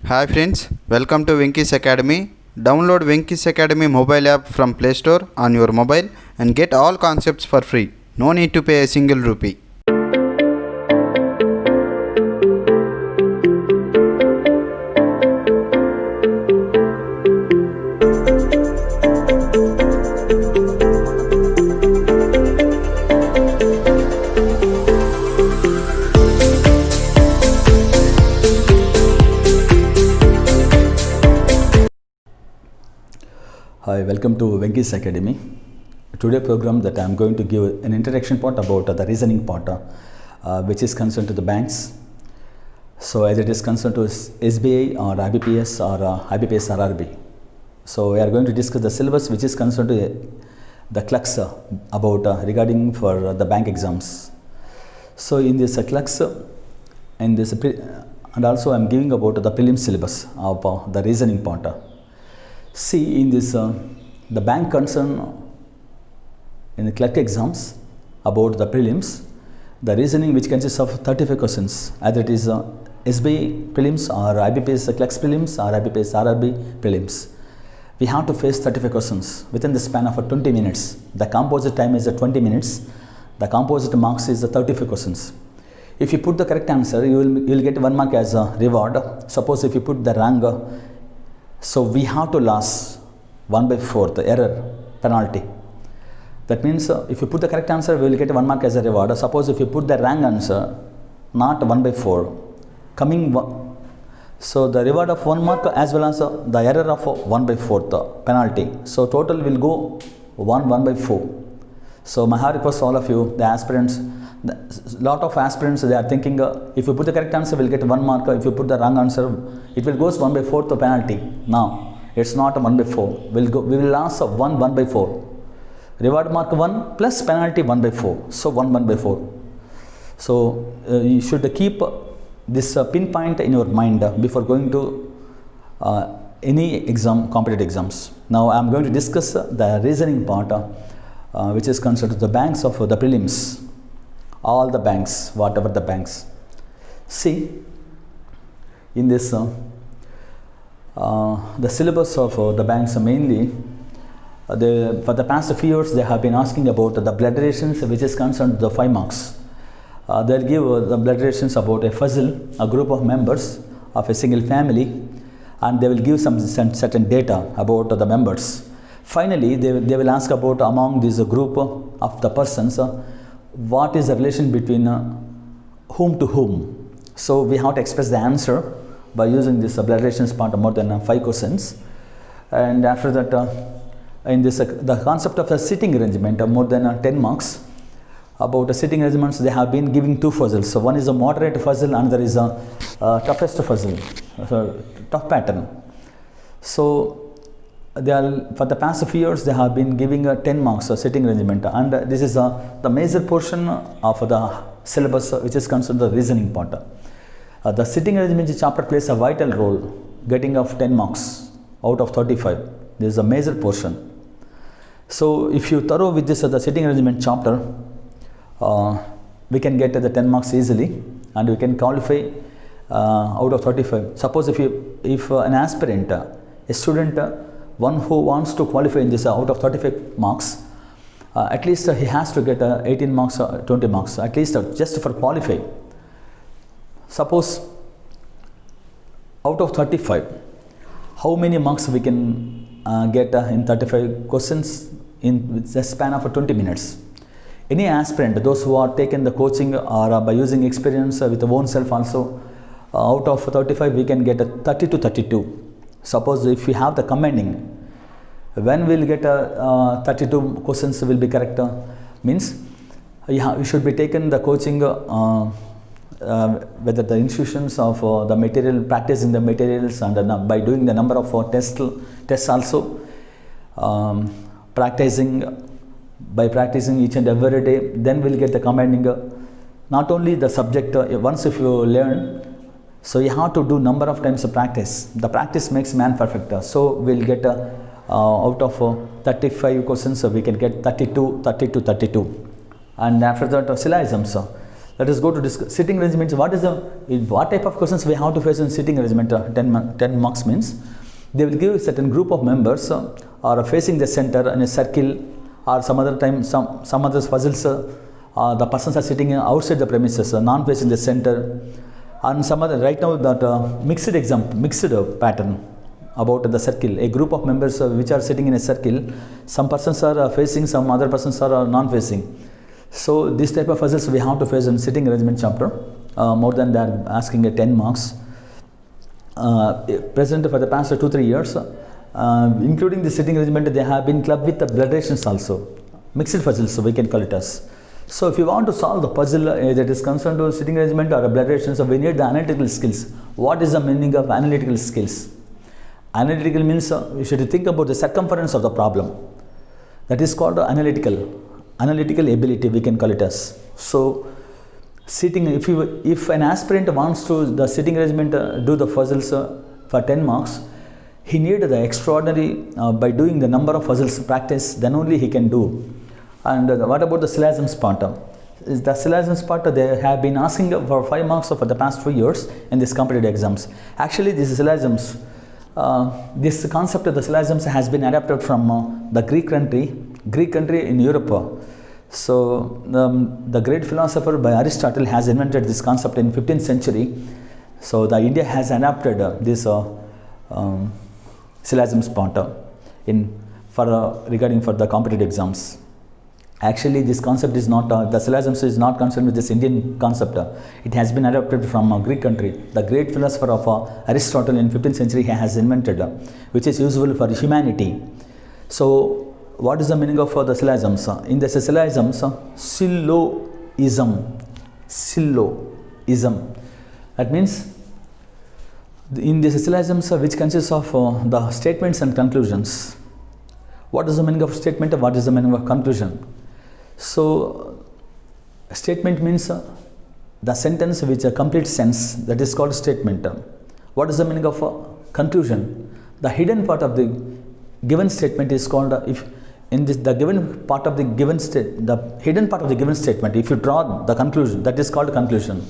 Hi friends, welcome to Venky's Academy. Download Venky's Academy mobile app from Play Store on your mobile and get all concepts for free. No need to pay a single rupee. Hi, welcome to Venky's Academy. Today program that I am going to give an introduction part about the reasoning part which is concerned to the banks. So as it is concerned to SBI or IBPS or IBPS RRB. So we are going to discuss the syllabus which is concerned to the clerks about regarding for the bank exams. So in this clerks in this and also I am giving about the prelim syllabus of the reasoning part. See, in this the bank concern in the clerk exams about the prelims, the reasoning which consists of 35 questions, either it is SBI prelims or IBPS clerks prelims or IBPS RRB prelims. We have to face 35 questions within the span of 20 minutes. The composite time is 20 minutes. The composite marks is 35 questions. If you put the correct answer, you will get 1 mark as a reward. Suppose if you put the wrong, so we have to lose 1/4 the error penalty. That means if you put the correct answer, we will get 1 mark as a reward. Suppose if you put the wrong answer, not 1/4, coming one, so the reward of 1 mark as well as the error of 1/4 the penalty. So total will go 1/4. So my request to all of you, the aspirants. Lot of aspirants, they are thinking if you put the correct answer, we'll get 1 mark. If you put the wrong answer, it will goes 1/4 the penalty. Now it's not 1/4. We will lose 1/4. Reward mark 1 plus penalty 1/4. So 1/4. So you should keep this pinpoint in your mind before going to any exam, competitive exams. Now I am going to discuss the reasoning part which is concerned to the banks of the prelims. All the banks, whatever the banks. See, in this the syllabus of the banks mainly for the past few years they have been asking about the blood relations which is concerned to the 5 marks. They'll give the blood relations about a puzzle, a group of members of a single family, and they will give some certain data about the members. Finally, they will ask about among this group of the persons what is the relation between whom to whom. So we have to express the answer by using this blood relations part of more than 5 questions. And after that, in this the concept of a sitting arrangement of more than 10 marks. About the sitting arrangements, they have been giving 2 puzzles. So one is a moderate puzzle, another is a toughest puzzle, tough pattern. So they are, for the past few years they have been giving 10 marks sitting arrangement, and this is the major portion of the syllabus which is concerned the reasoning part. The sitting arrangement chapter plays a vital role, getting of 10 marks out of 35. This is a major portion. So if you thorough with this the sitting arrangement chapter, we can get the 10 marks easily, and we can qualify out of 35. Suppose if an aspirant, a student, one who wants to qualify in this out of 35 marks, at least he has to get 18 marks, 20 marks, at least just for qualify. Suppose out of 35, how many marks we can get in 35 questions in the span of 20 minutes. Any aspirant, those who are taken the coaching or by using experience with the own self also, out of 35 we can get 30 to 32. Suppose if we have the commanding, when we will get 32 questions will be correct, means you should be taken the coaching whether the institutions of the material, practicing the materials, and by doing the number of tests also, by practicing each and every day, then we'll get the commanding. Not only the subject, once if you learn, so you have to do number of times of practice. The practice makes man perfect. So we'll get out of 35 questions, we can get 32. And after that, syllogisms. Let us go to discuss sitting arrangements. What type of questions we have to face in sitting arrangement? 10 marks means they will give a certain group of members are facing the center in a circle, or some other time some other puzzles. The persons are sitting outside the premises, non facing the center, and some other. Right now that mixed pattern about the circle. A group of members which are sitting in a circle. Some persons are facing, some other persons are non facing. So this type of puzzles we have to face in sitting arrangement chapter. More than that, asking a 10 marks. Present for the past 2-3 years, including the sitting arrangement, they have been clubbed with the blood relations also. Mixed puzzles, so we can call it as. So if you want to solve the puzzle that is concerned to sitting arrangement or a blood relations, so we need the analytical skills. What is the meaning of analytical skills? Analytical means you should think about the circumference of the problem. That is called analytical ability, we can call it as. So sitting, if an aspirant wants to the sitting arrangement do the puzzles for 10 marks, he need the extraordinary by doing the number of puzzles practice, then only he can do. And what about the syllogisms part? The syllogisms part they have been asking for 5 marks for the past 2 years in these competitive exams. Actually, these syllogisms, this concept of the syllogisms has been adapted from the Greek country in Europe. So the great philosopher by Aristotle has invented this concept in 15th century. So the India has adapted this syllogisms part regarding for the competitive exams. Actually, this concept is not the syllogisms is not concerned with this Indian concept. It has been adapted from a Greek country. The great philosopher of Aristotle in 15th century has invented, which is useful for humanity. So what is the meaning of the syllogisms? In the syllogisms, syllogism. That means in the syllogisms which consists of the statements and conclusions. What is the meaning of statement? What is the meaning of conclusion? So statement means the sentence which a complete sense, that is called statement. What is the meaning of conclusion? The hidden part of the given statement is called the hidden part of the given statement, if you draw the conclusion, that is called conclusion.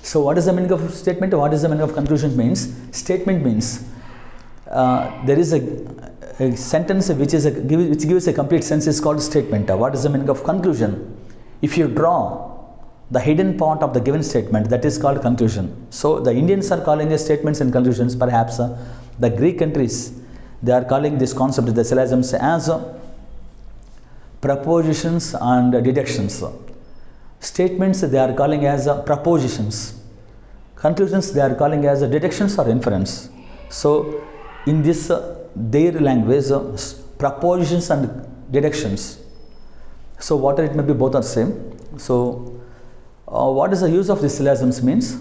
So what is the meaning of statement? What is the meaning of conclusion? Means statement means there is a sentence which gives a complete sense is called statement. What is the meaning of conclusion? If you draw the hidden part of the given statement, that is called conclusion. So the Indians are calling as statements and conclusions. Perhaps the Greek countries, they are calling this concept, the syllogisms, as propositions and deductions. Statements they are calling as propositions. Conclusions they are calling as deductions or inference. So in this their language, propositions and deductions. So whatever it may be, both are same. So what is the use of this syllogisms means?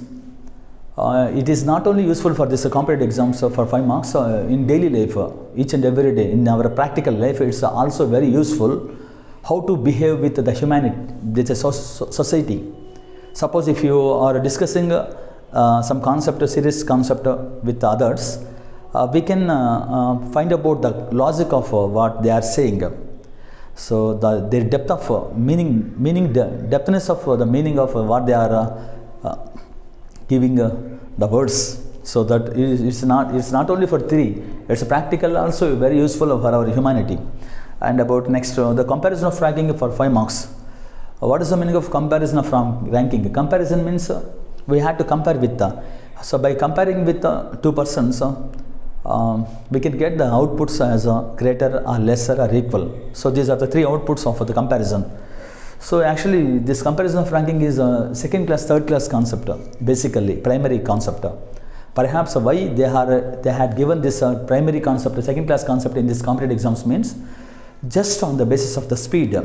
It is not only useful for this competitive exams for 5 marks in daily life, each and every day in our practical life. It's also very useful how to behave with the humanity, with the society. Suppose if you are discussing some concept, a serious concept with others, we can find about the logic of what they are saying. So their depth of depthness of the meaning of what they are giving the words. So that it's not only for theory, it's practical also very useful for our humanity. And about next the comparison of ranking for 5 marks. What is the meaning of comparison of ranking? Comparison means we had to compare with so by comparing with 2 persons, we can get the outputs as greater or lesser or equal. So these are the 3 outputs of the comparison. So actually this comparison of ranking is a second class, third class concept, basically primary concept. Perhaps why they had given this primary concept, second class concept in this competitive exams means just on the basis of the speed.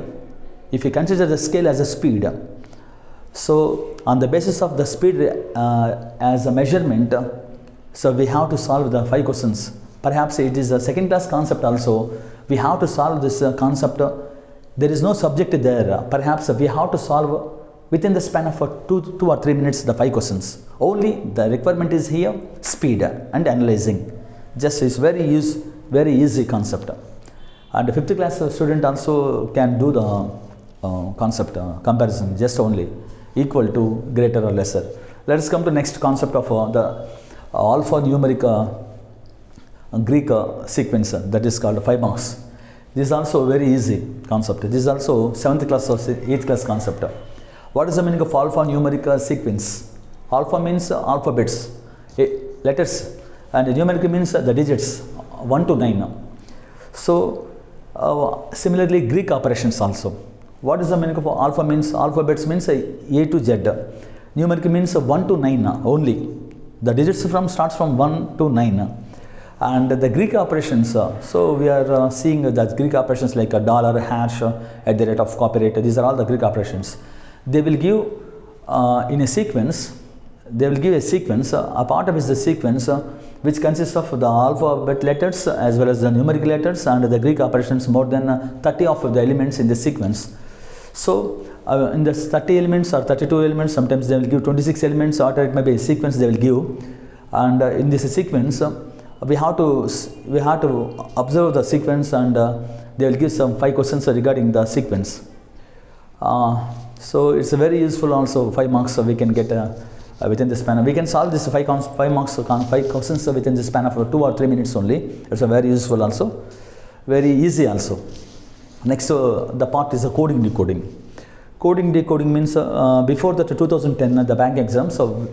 If you consider the scale as a speed, so on the basis of the speed as a measurement, so we have to solve the 5 questions. Perhaps it is a second class concept also. We have to solve this concept. There is no subject there. Perhaps we have to solve within the span of 2 or 3 minutes the 5 questions. Only the requirement is here speed and analyzing. Just is very easy concept. And the 5th class student also can do the concept comparison just only. equal to, greater or lesser. Let us come to next concept of the alphanumeric Greek sequence that is called 5 marks. This is also a very easy concept. This is also 7th class or 8th class concept. What is the meaning of alphanumeric sequence? Alpha means alphabets, letters, and numeric means the digits 1 to 9. So similarly Greek operations also. What is the meaning of alpha means? Alphabets means A to Z. Numeric means 1 to 9 only. The digits starts from 1 to 9. And the Greek operations, so we are seeing that Greek operations like a dollar, hash, at the rate of copyright. These are all the Greek operations. They will give in a sequence. They will give a sequence. A part of it is the sequence which consists of the alphabet letters as well as the numeric letters and the Greek operations, more than 30 of the elements in the sequence. So in the 30 elements or 32 elements, sometimes they will give 26 elements, or it may be a sequence they will give. And in this sequence, we have to observe the sequence, and they will give some 5 questions regarding the sequence. So it's a very useful also 5 marks we can get within the span. We can solve this 5 questions within the span of 2 or 3 minutes only. It's a very useful also, very easy also. Next the part is coding decoding. Coding decoding means before the 2010 the bank exam, so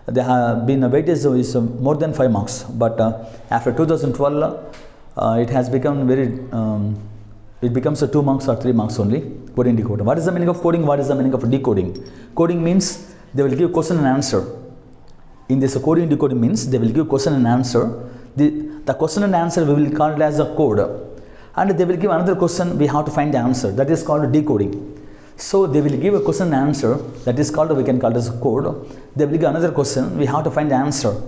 there have been a weightage is more than 5 marks, but after 2012 it has become very it becomes 2 marks or 3 marks only. Coding decoding. What is the meaning of coding? What is the meaning of decoding? Coding means they will give question and answer. In this coding decoding means they will give question and answer. The question and answer we will call it as a code, and they will give another question, we have to find the answer, that is called decoding. So they will give a question and answer, that is called, we can call it as a code. They will give another question, we have to find the answer.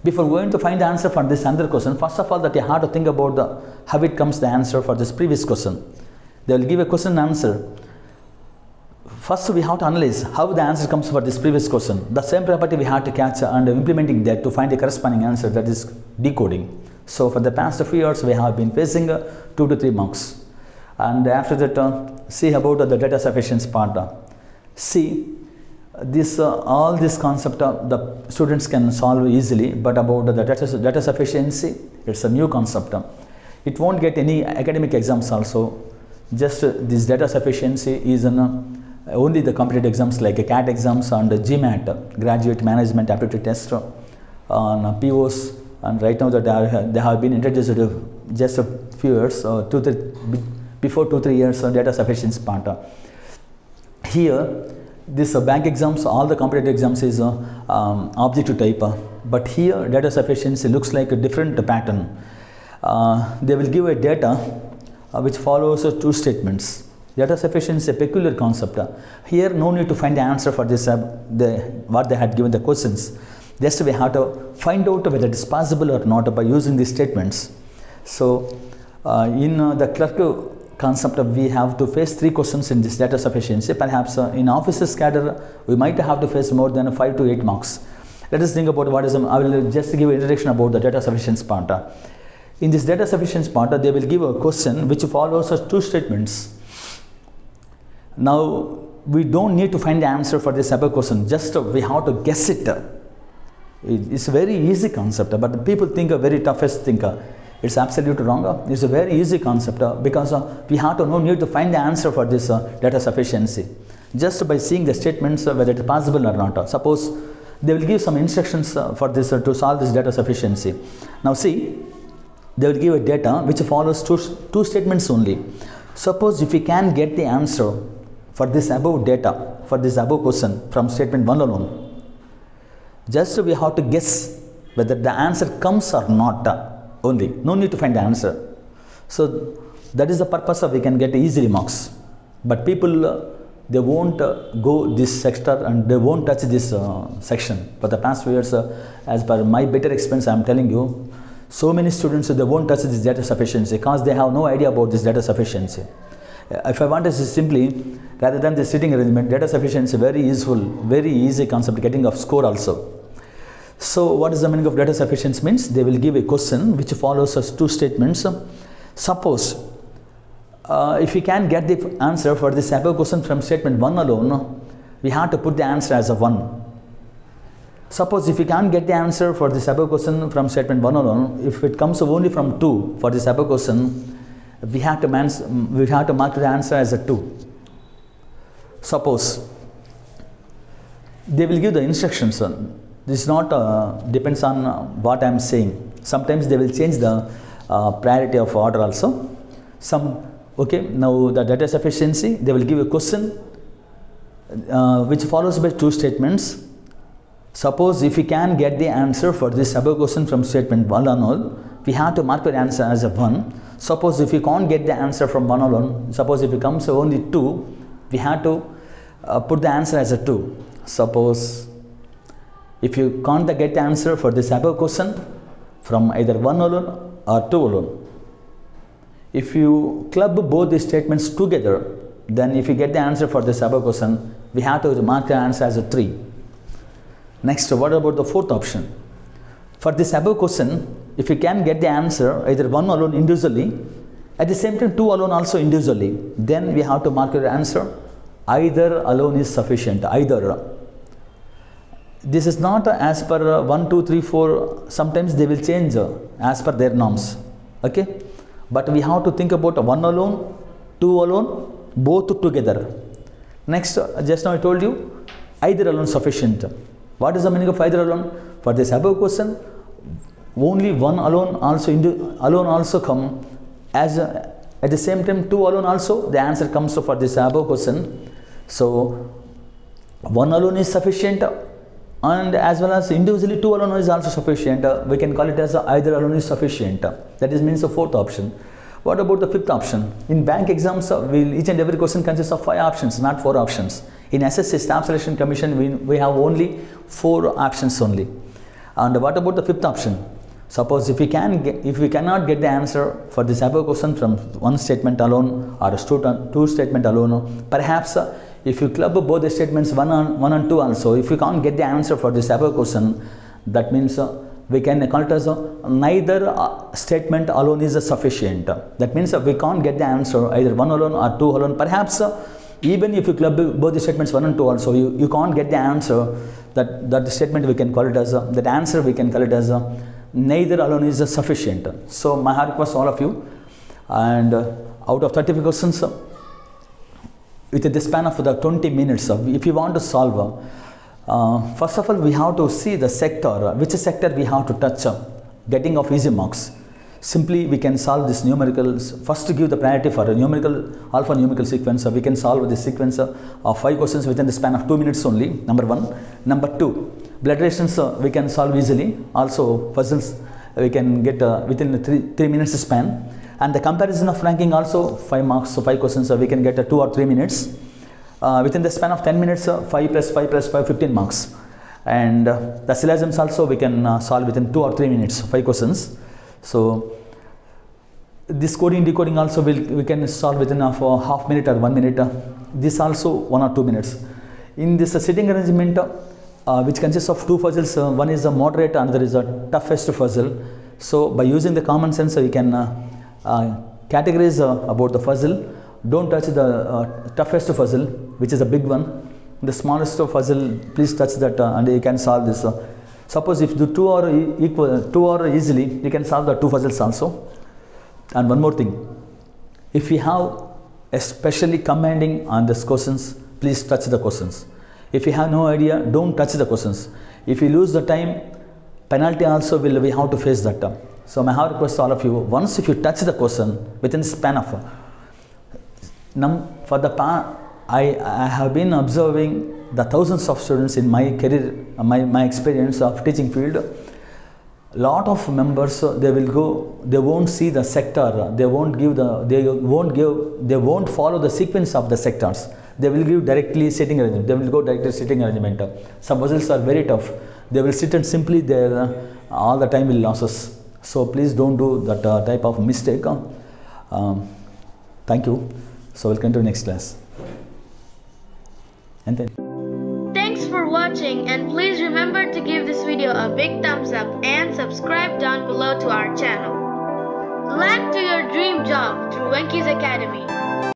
Before going to find the answer for this another question, first of all that you have to think about how it comes the answer for this previous question. They will give a question and answer. First we have to analyze how the answer comes for this previous question. The same property we have to catch and implementing that to find the corresponding answer, that is decoding. So for the past few years we have been facing 2 to 3 marks. And after that see about the data sufficiency part. See this all this concept the students can solve easily, but about the data sufficiency, it's a new concept. It won't get any academic exams also. Just this data sufficiency is only the competitive exams like CAT exams and GMAT, Graduate Management Aptitude Test, on POs, and right now that they have been introduced just a few years, before 2-3 years data sufficiency part. Here this bank exams, all the competitive exams is objective type, but here data sufficiency looks like a different pattern. They will give a data which follows 2 statements. Data sufficiency is a peculiar concept. Here no need to find the answer for this what they had given the questions. Just we have to find out whether it is possible or not by using these statements. So in the clerk concept we have to face 3 questions in this data sufficiency. Perhaps in officers cadre we might have to face more than 5 to 8 marks. Let us think about what is I will just give an introduction about the data sufficiency part. In this data sufficiency part they will give a question which follows 2 statements. Now we don't need to find the answer for this above question, just we have to guess it. It's a very easy concept, but people think a very toughest thinker. It's absolutely wrong. It's a very easy concept because we have to no need to find the answer for this data sufficiency. Just by seeing the statements whether it is possible or not. Suppose they will give some instructions for this to solve this data sufficiency. Now see, they will give a data which follows two statements only. Suppose if we can get the answer for this above data, for this above question from statement 1 alone, just we have to guess whether the answer comes or not only. No need to find the answer. So that is the purpose of we can get easily marks. But people they won't go this sector and they won't touch this section. For the past few years, as per my better experience, I am telling you, so many students they won't touch this data sufficiency because they have no idea about this data sufficiency. If I want to say simply, rather than the sitting arrangement, data sufficiency very useful, very easy concept, getting of score also. So what is the meaning of data sufficiency means? They will give a question which follows us 2 statements. Suppose if we can get the answer for this above question from statement 1 alone, we have to put the answer as a 1. Suppose if we can't get the answer for this above question from statement 1 alone, if it comes only from 2 for this above question, we have to mark the answer as a 2. Suppose they will give the instructions. This is not depends on what I am saying. Sometimes they will change the priority of order also. Now the data sufficiency, they will give a question which follows by 2 statements. Suppose if we can get the answer for this above question from statement 1 alone, we have to mark the answer as a 1. Suppose if we can't get the answer from 1 alone, suppose if it comes only 2, we have to put the answer as a 2. Suppose if you can't get the answer for this above question from either 1 alone or 2 alone, if you club both these statements together, then if you get the answer for this above question, we have to mark the answer as a 3. Next, what about the 4th option? For this above question, if you can get the answer either 1 alone individually, at the same time 2 alone also individually, then we have to mark your answer either alone is sufficient. Either. This is not as per 1, 2, 3, 4. Sometimes they will change as per their norms. Okay? But we have to think about 1 alone, 2 alone, both together. Next, just now I told you, either alone sufficient. What is the meaning of either alone? For this above question, only 1 alone also come as at the same time 2 alone also the answer comes for this above question. So 1 alone is sufficient, and as well as individually 2 alone is also sufficient. We can call it as either alone is sufficient. That is means the 4th option. What about the 5th option? In bank exams, each and every question consists of 5 options, not 4 options. In SSC Staff Selection Commission, we have only 4 options only. And what about the 5th option? Suppose if we cannot get the answer for this above question from 1 statement alone or 2 statement alone, perhaps if you club both the statements 1 and 2 also, if you can't get the answer for this above question, that means we can call it as neither statement alone is sufficient. That means we can't get the answer either 1 alone or 2 alone. Perhaps even if you club both the statements 1 and 2 also, you can't get the answer. That statement we can call it as that answer we can call it as neither alone is sufficient. So my request all of you, and out of 35 questions, within the span of the 20 minutes, if you want to solve, first of all we have to see the sector, which sector we have to touch, getting of easy marks. Simply we can solve this numericals. First, to give the priority for a alphanumerical sequence, we can solve this sequence of 5 questions within the span of 2 minutes only, number 1. Number 2, blood relations we can solve easily. Also puzzles we can get within the 3 minutes span. And the comparison of ranking also 5 marks, so 5 questions we can get 2 or 3 minutes. Within the span of 10 minutes, 5 plus 5 plus 5, 15 marks. And the syllogisms also we can solve within 2 or 3 minutes, 5 questions. So this coding decoding also we can solve within a half minute or 1 minute. This also 1 or 2 minutes. In this sitting arrangement, which consists of 2 puzzles, one is a moderate, another is a toughest puzzle. So by using the common sense, we can categorize about the puzzle. Don't touch the toughest puzzle, which is a big one. The smallest puzzle, please touch that, and you can solve this. Suppose if the 2 are equal, 2 are easily, you can solve the 2 puzzles also. And one more thing, if you have especially commanding on these questions, please touch the questions. If you have no idea, don't touch the questions. If you lose the time, penalty also we have to face that. So my request to all of you, once if you touch the question within the span of I have been observing the thousands of students in my career, my experience of teaching field. Lot of members they won't see the sector, they won't follow the sequence of the sectors. They will give directly sitting arrangement. They will go directly sitting arrangement. Some puzzles are very tough. They will sit and simply there all the time will losses. So please don't do that type of mistake. Thank you. So we'll continue next class. And then. Thanks for watching, and please remember to give this video a big thumbs up and subscribe down below to our channel. Land to your dream job through Venky's Academy.